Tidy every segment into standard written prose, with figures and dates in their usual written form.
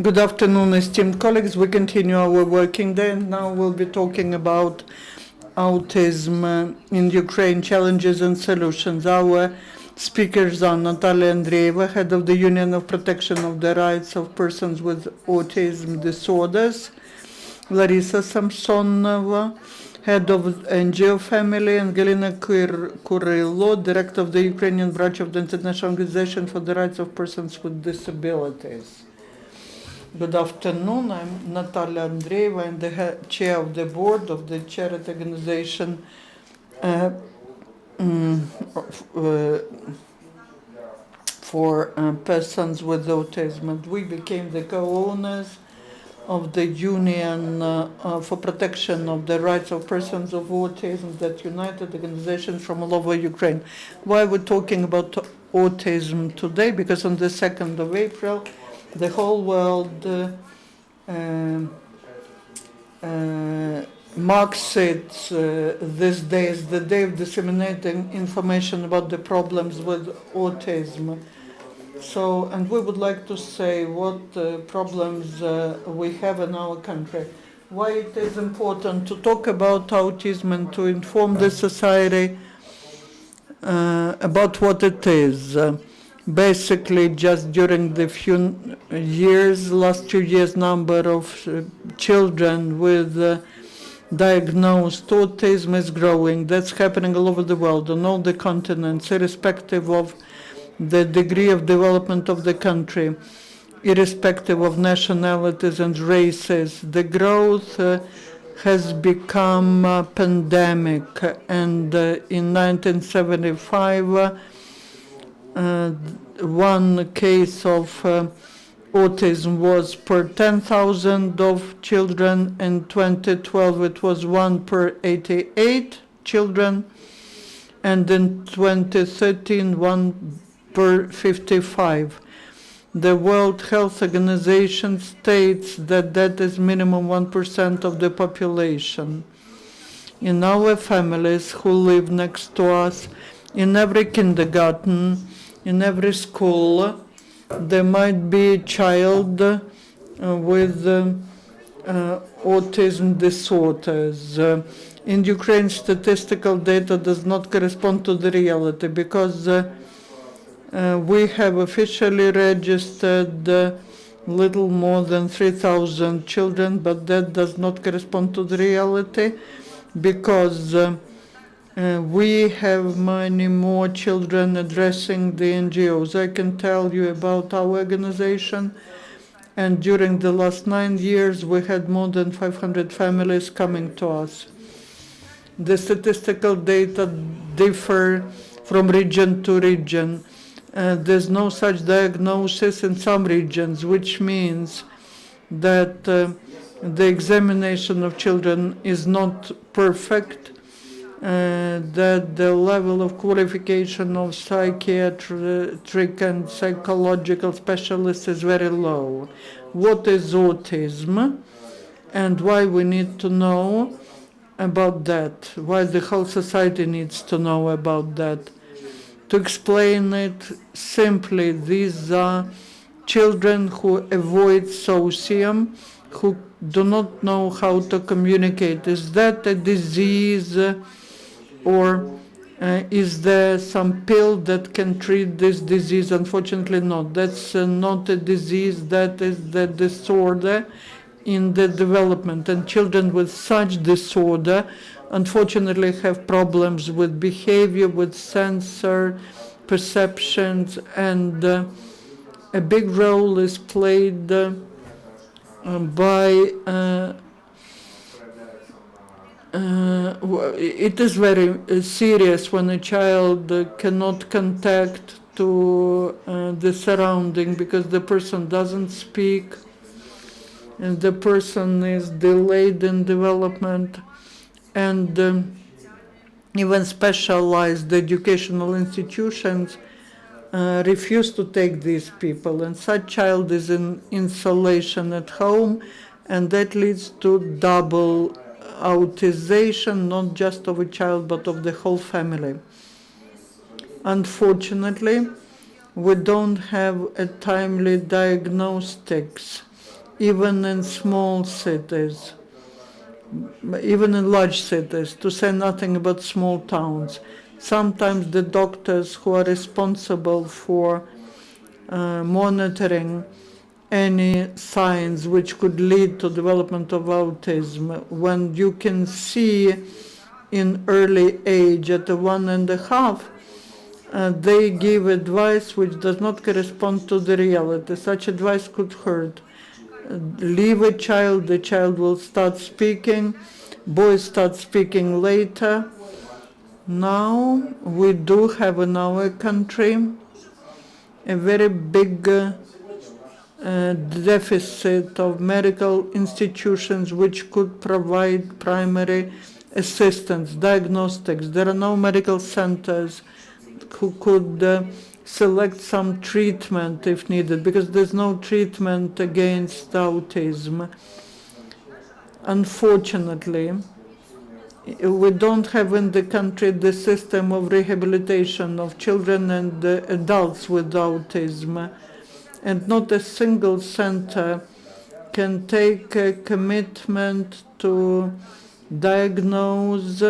Good afternoon, esteemed colleagues. We continue our working day, and now we'll be talking about autism in Ukraine, challenges and solutions. Our speakers are Natalia Andreyeva, head of the Union of Protection of the Rights of Persons with Autism Disorders, Larysa Samsonova, head of NGO Family, and Galyna Kurylko, director of the Ukrainian branch of the International Organization for the Rights of Persons with Disabilities. Good afternoon. I'm Natalia Andreyeva. I'm the chair of the board of the charity organization for persons with autism. And we became the co-owners of the Union for Protection of the Rights of Persons of Autism, that united organizations from all over Ukraine. Why we're talking about autism today? Because on the 2nd of April, the whole world marks it this day as the day of disseminating information about the problems with autism. So, and we would like to say what problems we have in our country, why it is important to talk about autism and to inform the society about what it is. Basically, just during the last few years, number of children with diagnosed autism is growing. That's happening all over the world, on all the continents, irrespective of the degree of development of the country, irrespective of nationalities and races. The growth has become pandemic, and in 1975, one case of autism was per 10,000 of children. In 2012 it was 1 per 88 children, and in 2013 1 per 55. The World Health Organization states that that is minimum 1% of the population. In our families who live next to us, in every kindergarten, in every school, there might be a child with autism disorders. In Ukraine, statistical data does not correspond to the reality, because we have officially registered little more than 3,000 children, but that does not correspond to the reality, because we have many more children addressing the NGOs. I can tell you about our organization, and during the last 9 years we had more than 500 families coming to us. The statistical data differ from region to region. There's no such diagnosis in some regions, which means that the examination of children is not perfect, that the level of qualification of psychiatric and psychological specialists is very low. What is autism, and why we need to know about that, why the whole society needs to know about that? To explain it simply, these are children who avoid socium, who do not know how to communicate. Is that a disease, or is there some pill that can treat this disease? Unfortunately not. That's not a disease, that is the disorder in the development. And children with such disorder unfortunately have problems with behavior, with sensor perceptions, and a big role is played by it is very serious when a child cannot contact to the surrounding, because the person doesn't speak and the person is delayed in development, and even specialized educational institutions refuse to take these people, and such child is in isolation at home, and that leads to double autization, not just of a child but of the whole family. Unfortunately, We don't have a timely diagnostics, even in small cities, even in large cities, to say nothing about small towns. Sometimes the doctors who are responsible for monitoring any signs which could lead to development of autism, when you can see in early age at 1.5, they give advice which does not correspond to the reality. Such advice could hurt. Leave a child, the child will start speaking, boys start speaking later. Now we do have in our country a very big deficit of medical institutions which could provide primary assistance, diagnostics. There are no medical centers who could select some treatment if needed, because there's no treatment against autism. Unfortunately, we don't have in the country the system of rehabilitation of children and adults with autism, and not a single center can take a commitment to diagnose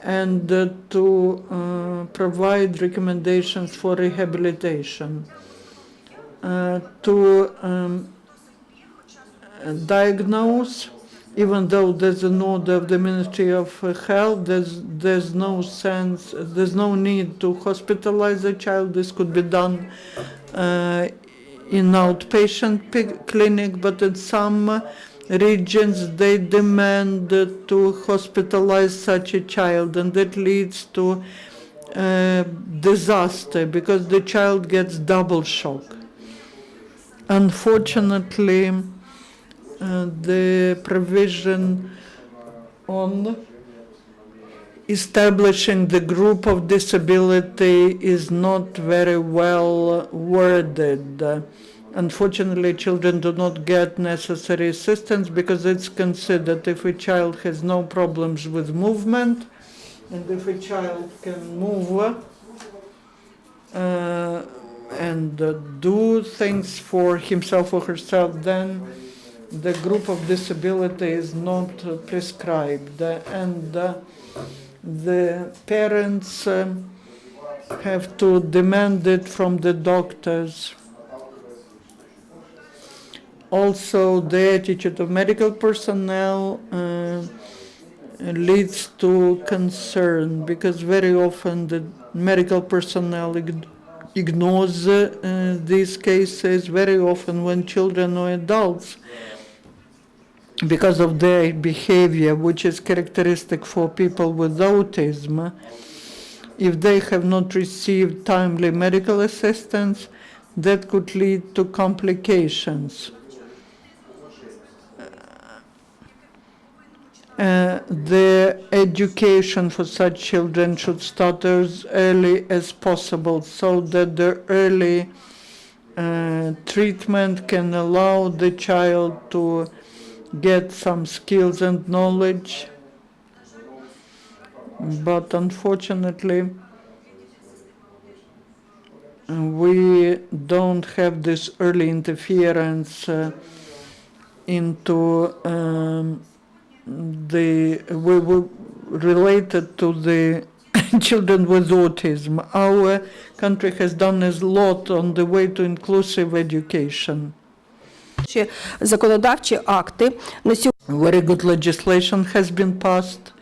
and to provide recommendations for rehabilitation. To diagnose, even though there's an order of the Ministry of Health, there's no sense, there's no need to hospitalize a child. This could be done in outpatient clinic, but in some regions they demand to hospitalize such a child, and that leads to disaster because the child gets double shock. Unfortunately, the provision on establishing the group of disability is not very well worded. Unfortunately, children do not get necessary assistance because it's considered if a child has no problems with movement, and if a child can move and do things for himself or herself, then the group of disability is not prescribed, and the parents have to demand it from the doctors. Also, the attitude of medical personnel leads to concern, because very often the medical personnel ignores these cases. Very often when children or adults, because of their behavior, which is characteristic for people with autism, if they have not received timely medical assistance, that could lead to complications. The education for such children should start as early as possible, so that the early treatment can allow the child to get some skills and knowledge. But unfortunately, we don't have this early interference into related to the children with autism. Our country has done a lot on the way to inclusive education. Законодавчі акти на сьогодні. Very good legislation has been passed.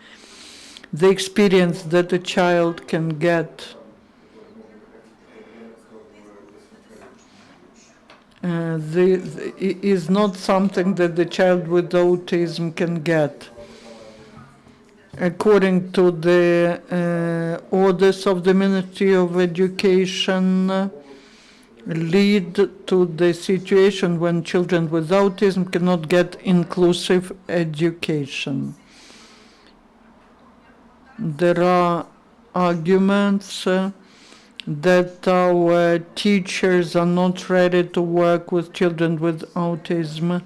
The experience that a child can get is not something that the child with autism can get. According to the orders of the Ministry of Education, lead to the situation when children with autism cannot get inclusive education. There are arguments that our teachers are not ready to work with children with autism,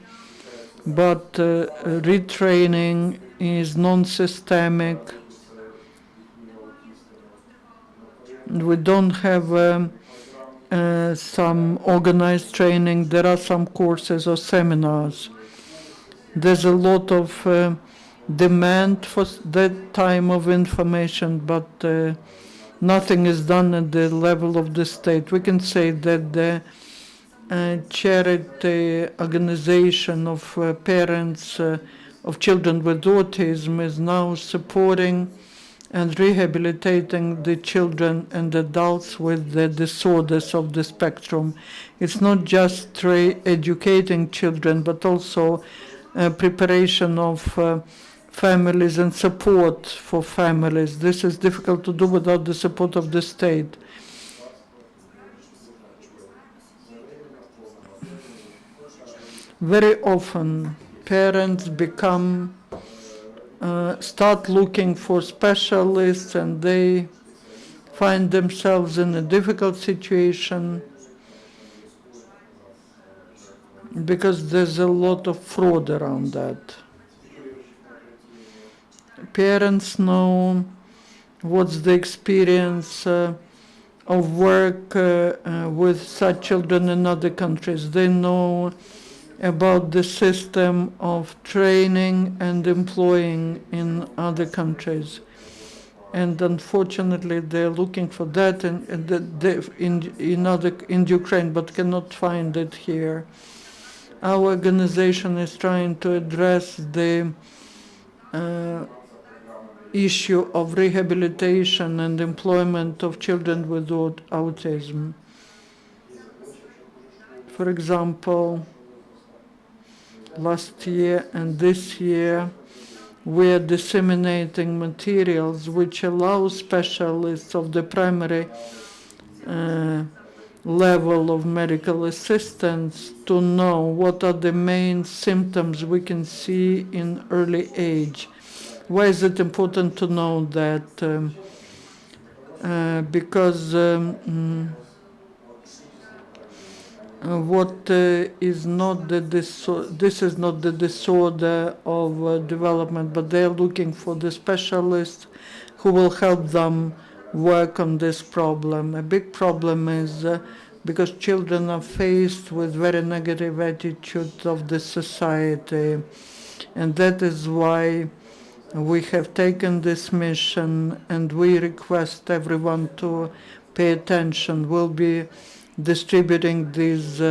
but retraining is non-systemic. We don't have some organized training. There are some courses or seminars. There's a lot of demand for that type of information, but nothing is done at the level of the state. We can say that the charity organization of parents of children with autism is now supporting and rehabilitating the children and adults with the disorders of the spectrum. It's not just educating children, but also preparation of families and support for families. This is difficult to do without the support of the state. Very often, parents start looking for specialists, and they find themselves in a difficult situation because there's a lot of fraud around that. Parents know what's the experience of work with such children in other countries. They know about the system of training and employing in other countries. And unfortunately, they're looking for that in Ukraine, but cannot find it here. Our organization is trying to address the issue of rehabilitation and employment of children with autism. For example, last year and this year, we are disseminating materials which allow specialists of the primary level of medical assistance to know what are the main symptoms we can see in early age. Why is it important to know that? Because this is not the disorder of development, but they're looking for the specialists who will help them work on this problem. A big problem is because children are faced with very negative attitudes of the society, and that is why we have taken this mission, and we request everyone to pay attention. We'll be distributing these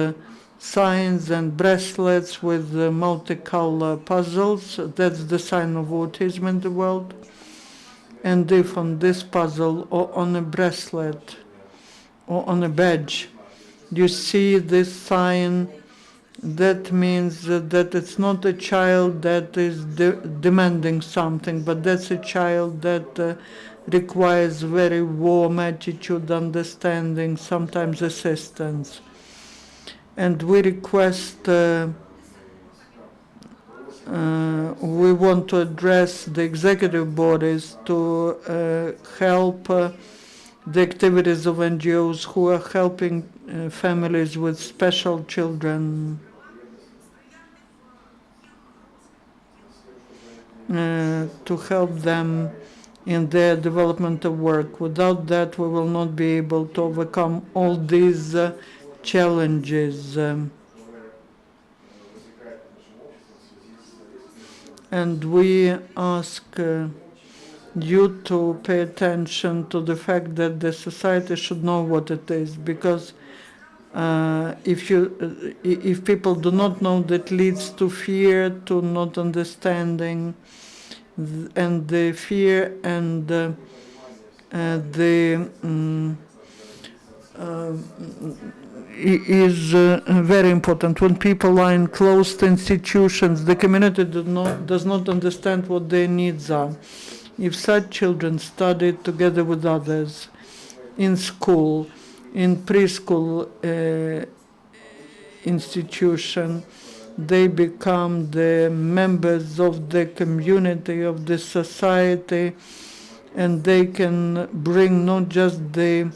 signs and bracelets with multicolor puzzles. That's the sign of autism in the world. And if on this puzzle or on a bracelet or on a badge you see this sign, that means that it's not a child that is demanding something, but that's a child that requires very warm attitude, understanding, sometimes assistance. And we request, we want to address the executive bodies to help the activities of NGOs who are helping families with special children to help them in their development of work. Without that, we will not be able to overcome all these challenges. And we ask you to pay attention to the fact that the society should know what it is, because if people do not know, that leads to fear, to not understanding, and the fear and is very important. When people are in closed institutions, the community does not understand what their needs are. If such children study together with others in school, in preschool institution, they become the members of the community, of the society, and they can bring not just the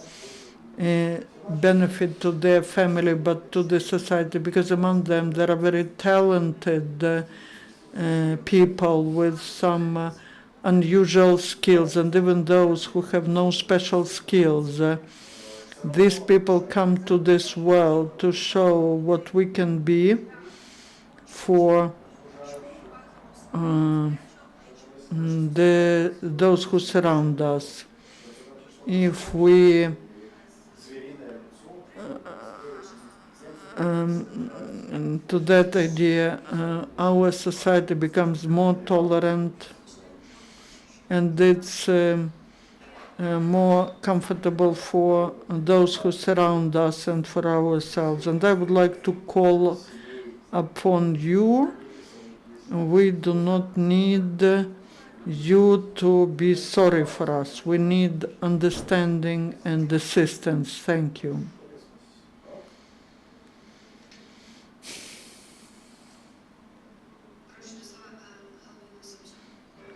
benefit to their family, but to the society, because among them there are very talented people with some unusual skills, and even those who have no special skills These people come to this world to show what we can be for those who surround us. If we to that idea, our society becomes more tolerant, and it's more comfortable for those who surround us and for ourselves. And I would like to call upon you. We do not need you to be sorry for us. We need understanding and assistance. Thank you.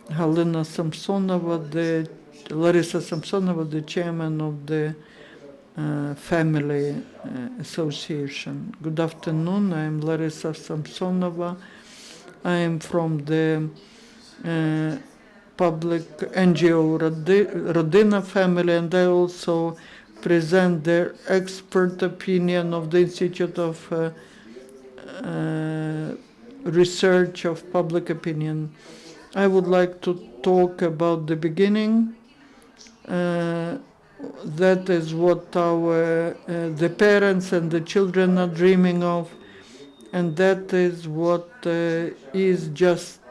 Galyna Samsonova, Larysa Samsonova, the chairman of the Family Association. Good afternoon, I am Larysa Samsonova. I am from the public NGO Rodina family, and I also present the expert opinion of the Institute of Research of Public Opinion. I would like to talk about the beginning. That is what the parents and the children are dreaming of, and that is what is just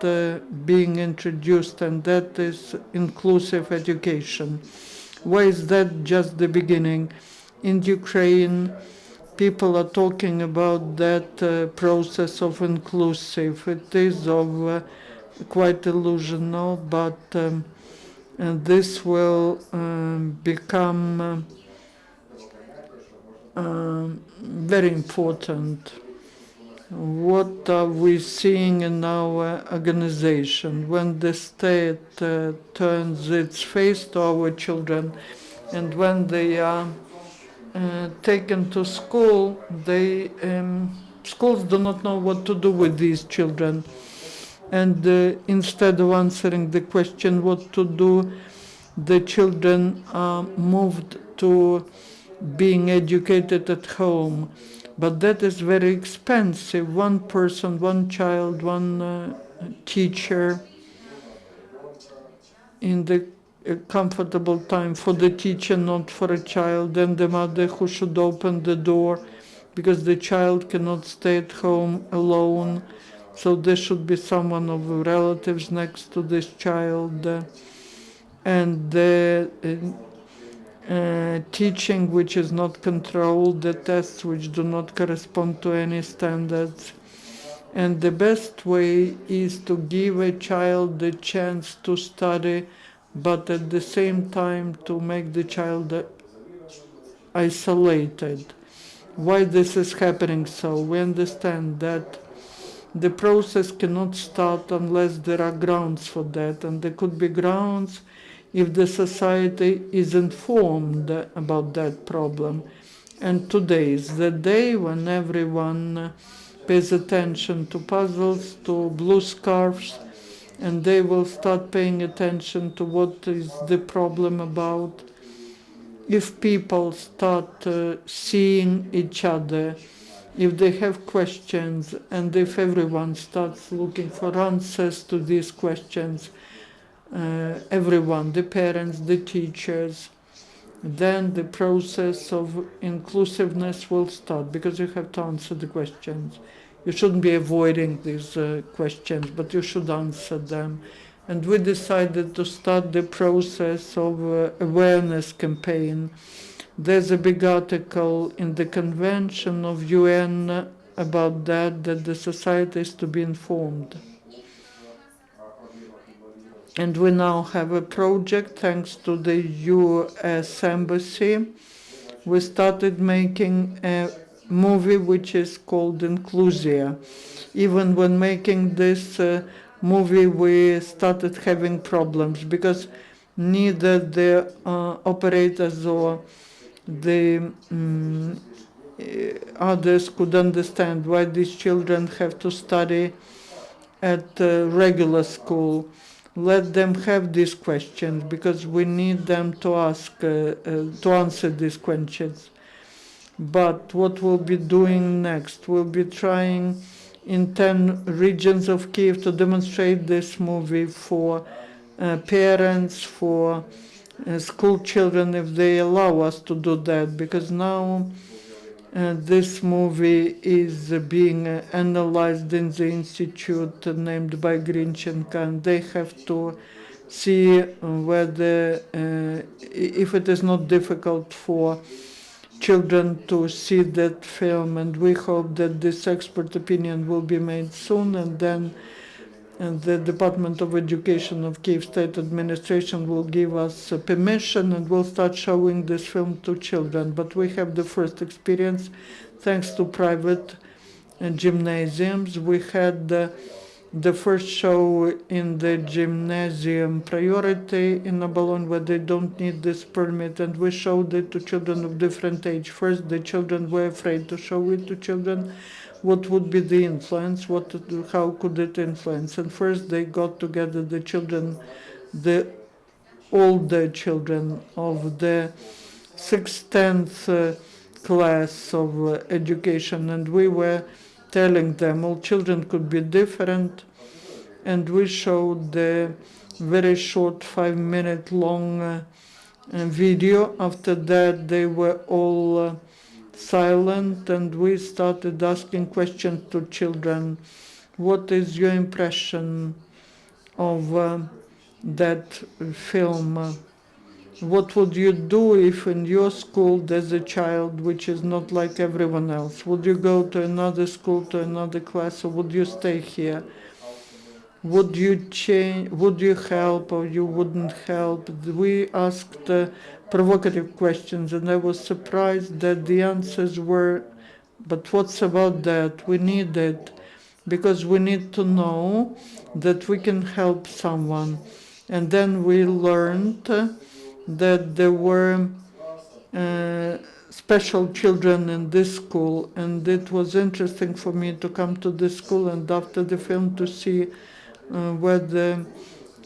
being introduced, and that is inclusive education. Why is that just the beginning? In Ukraine, people are talking about that process of inclusive. It is of quite illusional, but and this will become very important. What are we seeing in our organization when the state turns its face to our children, and when they are taken to school, schools do not know what to do with these children. And instead of answering the question what to do, the children are moved to being educated at home. But that is very expensive. One person, one child, one teacher in the comfortable time for the teacher, not for a child, and the mother who should open the door because the child cannot stay at home alone. So there should be someone of relatives next to this child, and the teaching which is not controlled, the tests which do not correspond to any standards. And the best way is to give a child the chance to study, but at the same time to make the child isolated. Why this is happening so? We understand that the process cannot start unless there are grounds for that, and there could be grounds if the society is informed about that problem. And today is the day when everyone pays attention to puzzles, to blue scarves, and they will start paying attention to what is the problem about. If people start seeing each other, if they have questions, and if everyone starts looking for answers to these questions, everyone, the parents, the teachers, then the process of inclusiveness will start, because you have to answer the questions. You shouldn't be avoiding these questions, but you should answer them. And we decided to start the process of awareness campaign. There's a big article in the Convention of UN about that the society is to be informed. And we now have a project thanks to the US Embassy. We started making a movie which is called Inclusia. Even when making this movie, we started having problems because neither the operators or the others could understand why these children have to study at regular school. let them have these questions, because we need them to answer these questions. But what we'll be doing next, we'll be trying in 10 regions of Kiev to demonstrate this movie for parents, for school children, if they allow us to do that, because now this movie is being analyzed in the institute named by Grinchenko, and they have to see whether, if it is not difficult for children to see that film, and we hope that this expert opinion will be made soon, and then the Department of Education of Kiev State Administration will give us permission, and we'll start showing this film to children. But we have the first experience thanks to private gymnasiums. We had the first show in the gymnasium Priority in Abalon, where they don't need this permit, and we showed it to children of different age. First, the children were afraid to show it to children. What would be the influence? How could it influence? And first, they got together the children, the older children of the 6th, 10th class of education, and we were telling them all children could be different, and we showed the very short 5-minute long video. After that, they were all silent, and we started asking questions to children. What is your impression of that film? What would you do if in your school there's a child which is not like everyone else? Would you go to another school, to another class, or would you stay here? Would you change? Would you help, or you wouldn't help? We asked provocative questions, and I was surprised that the answers were, but what's about that? We need it, because we need to know that we can help someone. And then we learned that there were special children in this school, and it was interesting for me to come to this school and after the film to see whether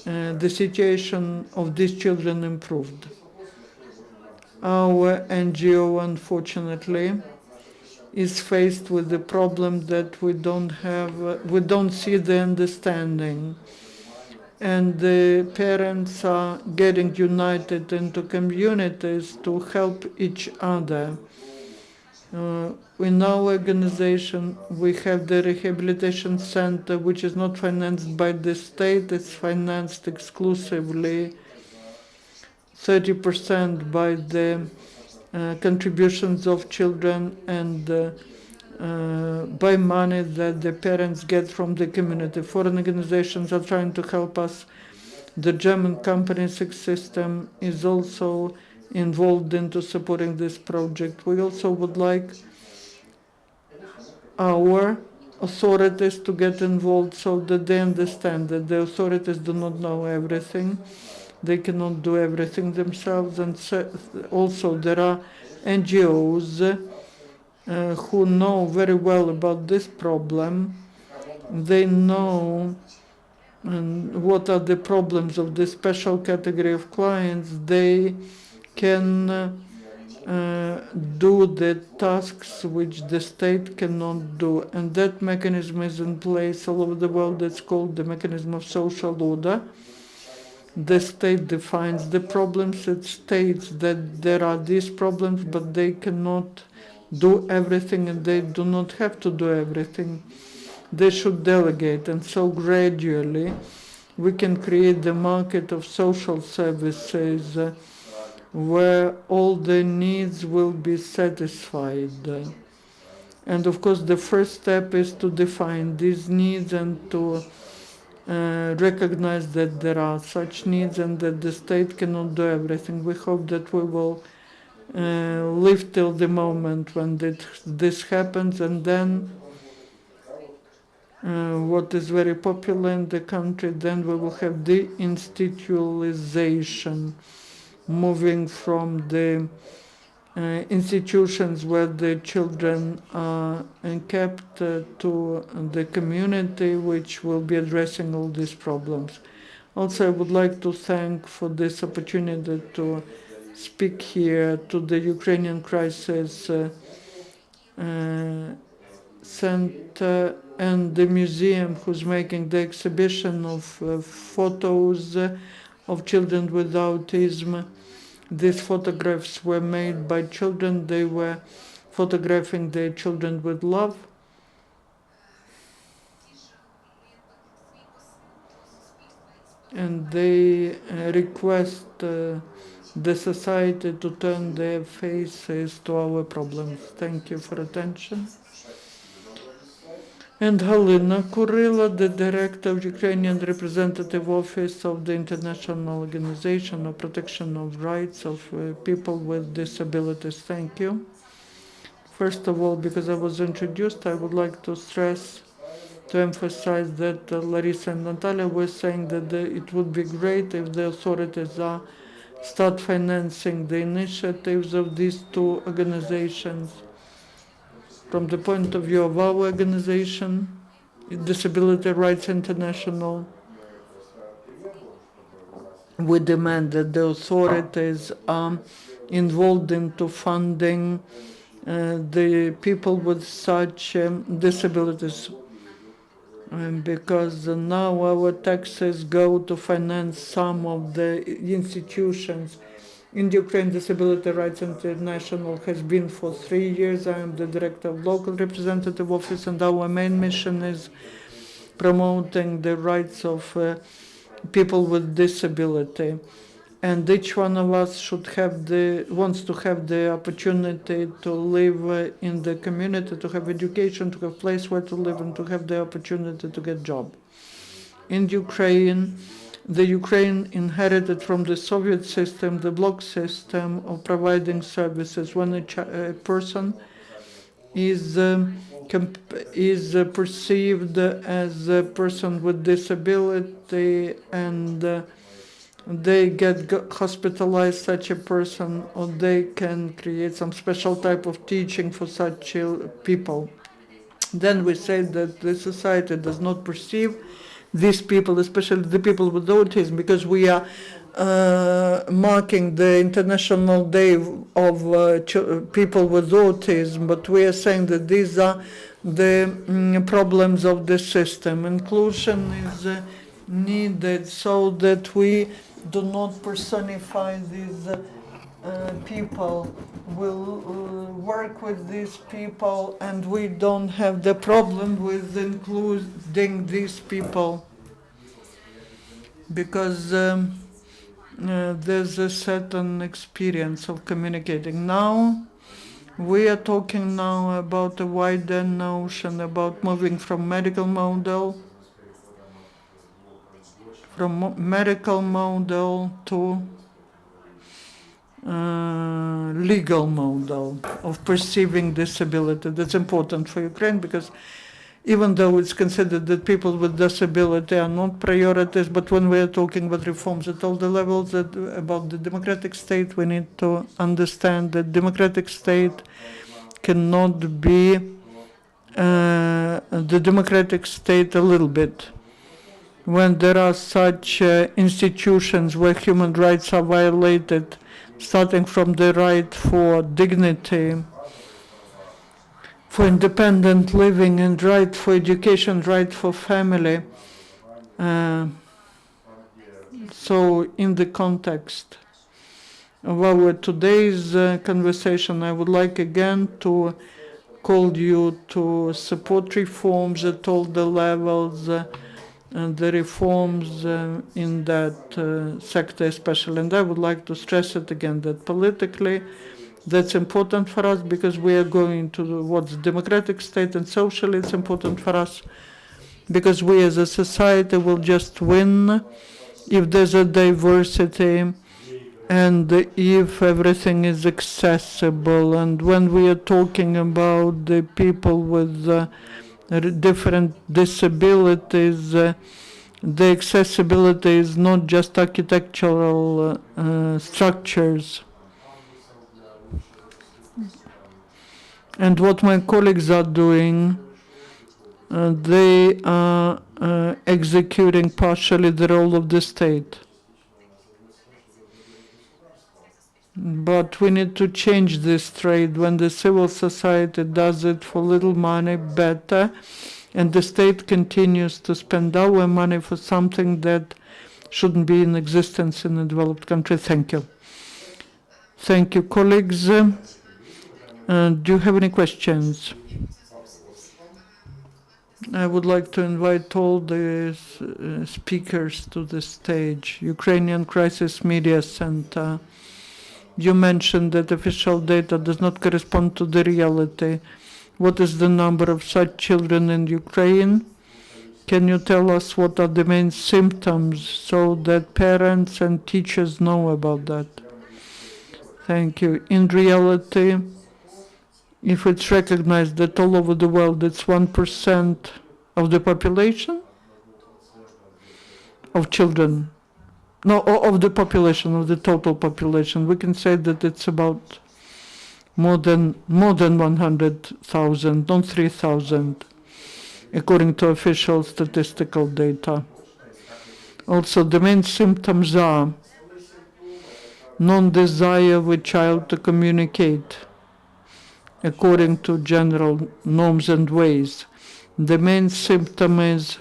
the situation of these children improved. Our NGO, unfortunately, is faced with the problem that we don't see the understanding, and the parents are getting united into communities to help each other. In our organization, we have the rehabilitation center, which is not financed by the state. It's financed exclusively 30% by the contributions of children and by money that the parents get from the community. Foreign organizations are trying to help us. The German company Six System is also involved into supporting this project. We also would like our authorities to get involved so that they understand that the authorities do not know everything. They cannot do everything themselves, and also there are NGOs who know very well about this problem. They know what are the problems of this special category of clients. They can do the tasks which the state cannot do, and that mechanism is in place all over the world. It's called the mechanism of social order. The state defines the problems. It states that there are these problems, but they cannot do everything, and they do not have to do everything. They should delegate, and so gradually we can create the market of social services where all the needs will be satisfied. And of course, the first step is to define these needs and to recognize that there are such needs and that the state cannot do everything. We hope that we will live till the moment when this happens, and then what is very popular in the country, then we will have deinstitutionalization, moving from the institutions where the children are kept to the community, which will be addressing all these problems. Also, I would like to thank for this opportunity to speak here to the Ukrainian Crisis Center and the museum who's making the exhibition of photos of children with autism. These photographs were made by children. They were photographing their children with love. And they request the society to turn their faces to our problems. Thank you for attention. And Galyna Kurylko, the director of Ukrainian Representative Office of the International Organization of Protection of Rights of People with Disabilities. Thank you. First of all, because I was introduced, I would like to stress, to emphasize that Larysa and Natalia were saying that it would be great if the authorities start financing the initiatives of these two organizations. From the point of view of our organization, Disability Rights International, we demand that the authorities are involved into funding the people with such disabilities. Because now our taxes go to finance some of the institutions. In Ukraine, Disability Rights International has been for 3 years. I am the director of local representative office, and our main mission is promoting the rights of people with disability. And each one of us wants to have the opportunity to live in the community, to have education, to have a place where to live, and to have the opportunity to get a job. In Ukraine, the Ukraine inherited from the Soviet system, the block system of providing services. When a person is perceived as a person with disability and they get hospitalized, such a person, or they can create some special type of teaching for such people. Then we say that the society does not perceive these people, especially the people with autism, because we are marking the International Day of people with autism, but we are saying that these are the problems of the system. Inclusion is needed so that we do not personify these people. We'll work with these people, and we don't have the problem with including these people, because there's a certain experience of communicating. Now we are talking now about a wider notion about moving from medical model to legal model of perceiving disability. That's important for Ukraine, because even though it's considered that people with disability are not priorities, but when we are talking about reforms at all the levels about the democratic state, we need to understand that democratic state cannot be the democratic state a little bit. When there are such institutions where human rights are violated, starting from the right for dignity, for independent living, and right for education, right for family. So in the context of our today's conversation, I would like again to call you to support reforms at all the levels, and the reforms in that sector especially. And I would like to stress it again, that politically that's important for us, because we are going towards democratic state, and socially it's important for us because we as a society will just win if there's a diversity and if everything is accessible. And when we are talking about the people with different disabilities, the accessibility is not just architectural structures. And what my colleagues are doing they are executing partially the role of the state. But we need to change this trade when the civil society does it for little money better, and the state continues to spend our money for something that shouldn't be in existence in a developed country. Thank you. Thank you, colleagues. Do you have any questions? I would like to invite all the speakers to the stage. Ukrainian Crisis Media Center. You mentioned that official data does not correspond to the reality. What is the number of such children in Ukraine? Can you tell us what are the main symptoms so that parents and teachers know about that? Thank you. In reality, if it's recognized that all over the world it's 1% of the population of children, no, of the population, of the total population, we can say that it's about more than 100,000, not 3,000, according to official statistical data. Also, the main symptoms are non-desire of a child to communicate according to general norms and ways. The main symptom is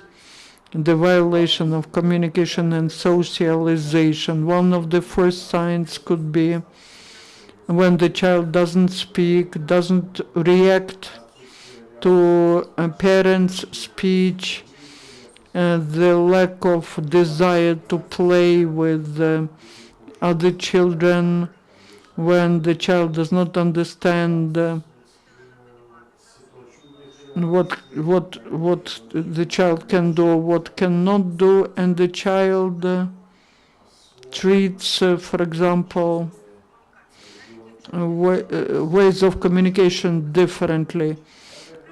the violation of communication and socialization. One of the first signs could be when the child doesn't speak, doesn't react to a parent's speech, the lack of desire to play with other children, when the child does not understand what the child can do, what cannot do, and the child treats, for example, ways of communication differently.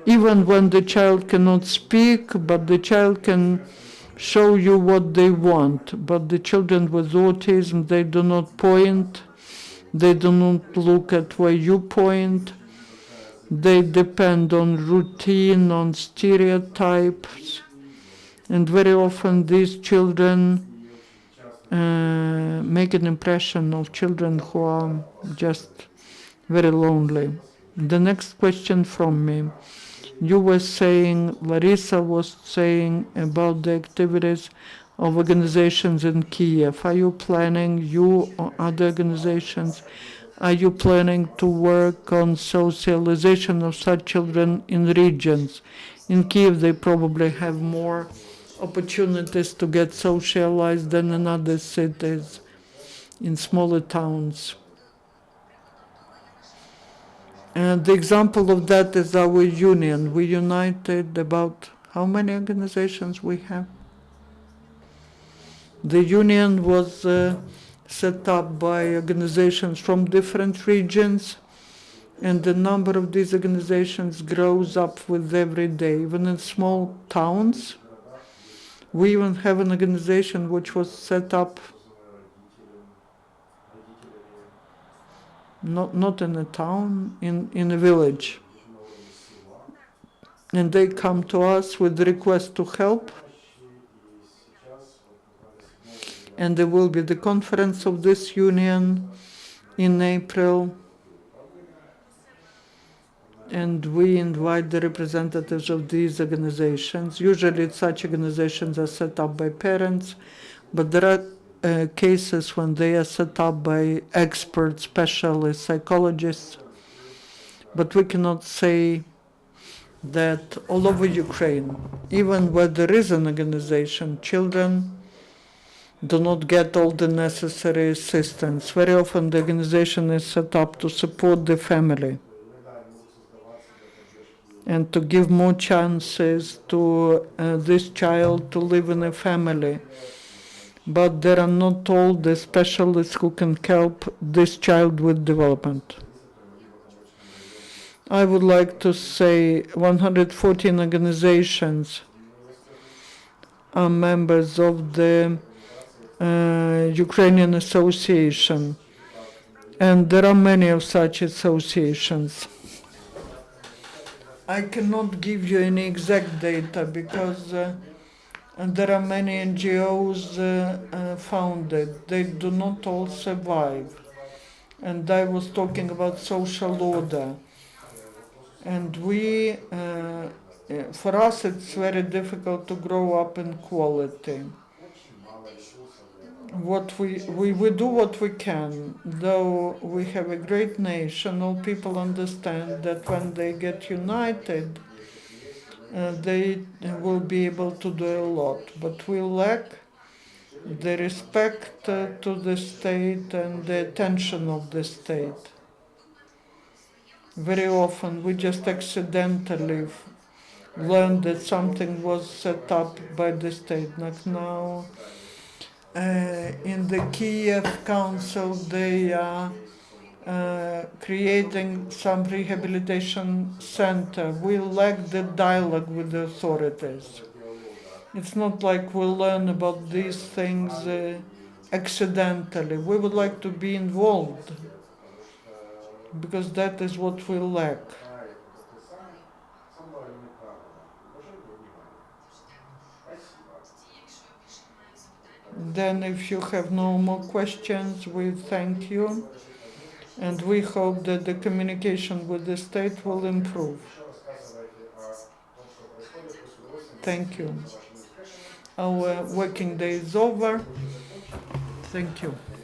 Even when the child cannot speak, but the child can show you what they want. But the children with autism, they do not point, they do not look at where you point. They depend on routine, on stereotypes, and very often these children make an impression of children who are just very lonely. The next question from me. You were saying, Larysa was saying about the activities of organizations in Kiev. Are you planning, you or other organizations, are you planning to work on socialization of such children in regions? In Kiev, they probably have more opportunities to get socialized than in other cities, in smaller towns. And the example of that is our union. We united about how many organizations we have? The union was set up by organizations from different regions, and the number of these organizations grows up with every day. Even in small towns, we even have an organization which was set up not in a town, in a village. And they come to us with the request to help. And there will be the conference of this union in April. And we invite the representatives of these organizations. Usually such organizations are set up by parents, but there are cases when they are set up by experts, specialists, psychologists. But we cannot say that all over Ukraine, even where there is an organization, children do not get all the necessary assistance. Very often the organization is set up to support the family and to give more chances to this child to live in a family. But there are not all the specialists who can help this child with development. I would like to say 114 organizations are members of the Ukrainian Association, and there are many of such associations. I cannot give you any exact data because and there are many NGOs founded. They do not all survive. And I was talking about social order. And for us, it's very difficult to grow up in quality. We do what we can, though we have a great nation. All people understand that when they get united, they will be able to do a lot. But we lack the respect to the state and the attention of the state. Very often we just accidentally learned that something was set up by the state. Like now, in the Kiev Council, they are creating some rehabilitation center. We lack the dialogue with the authorities. It's not like we learn about these things accidentally. We would like to be involved because that is what we lack. Then if you have no more questions, we thank you and we hope that the communication with the state will improve. Thank you. Our working day is over. Thank you.